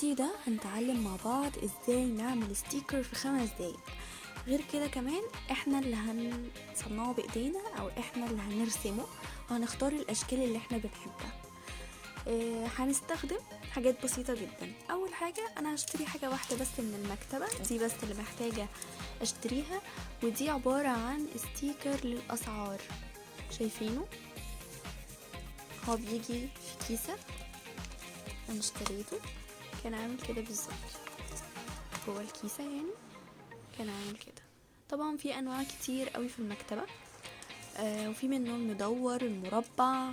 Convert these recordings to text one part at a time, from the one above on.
الفيديو ده هنتعلم مع بعض ازاي نعمل ستيكر في 5 دقايق. غير كده كمان احنا اللي هنصنعه بايدينا او احنا اللي هنرسمه وهنختار الاشكال اللي احنا بنحبها. هنستخدم حاجات بسيطة جدا. اول حاجة انا هشتري حاجة واحدة بس من المكتبة دي، بس اللي محتاجة اشتريها، ودي عبارة عن استيكر للاسعار. شايفينه؟ هو بيجي في كيسة، انا اشتريته كان عامل كده بالظبط جوه الكيسة، يعني كان عامل كده. طبعا في انواع كتير قوي في المكتبة، وفي منه المدور، المربع،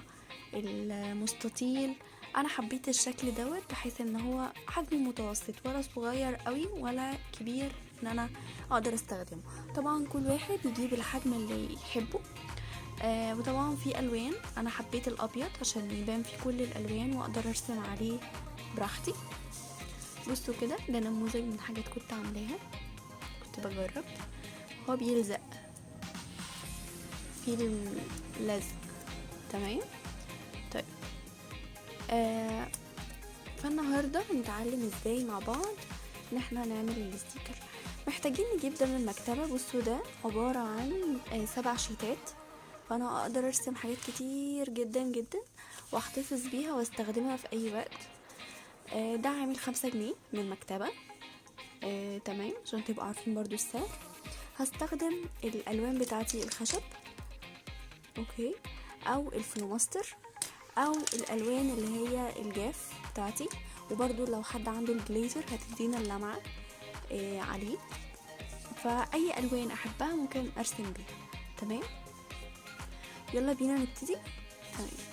المستطيل. انا حبيت الشكل دوت بحيث ان هو حجمه متوسط، ولا صغير قوي ولا كبير ان انا اقدر استخدمه. طبعا كل واحد يجيب الحجم اللي يحبه. وطبعا في الوان، انا حبيت الابيض عشان يبان في كل الالوان واقدر ارسم عليه براحتي. بصوا كده، ده نموذج من حاجات كنت عاملاها، كنت بجرب. هو بيلزق في اللزق، تمام. طيب فالنهارده هنتعلم ازاي مع بعض ان احنا نعمل الستيكر. محتاجين نجيب ده من المكتبه. بصوا ده عباره عن 7 شيتات، فانا اقدر ارسم حاجات كتير جدا جدا واحتفظ بيها واستخدمها في اي وقت. ده عامل 5 جنيه من المكتبه. تمام، عشان تبقوا عارفين برضو السعر. هستخدم الالوان بتاعتي الخشب، اوكي، او الفلوماستر، او الالوان اللي هي الجاف بتاعتي. وبرضو لو حد عنده الجليتر هتدينا اللمعة عليه. فاي الوان احبها ممكن ارسم بيها. تمام، يلا بينا نبتدي. تمام،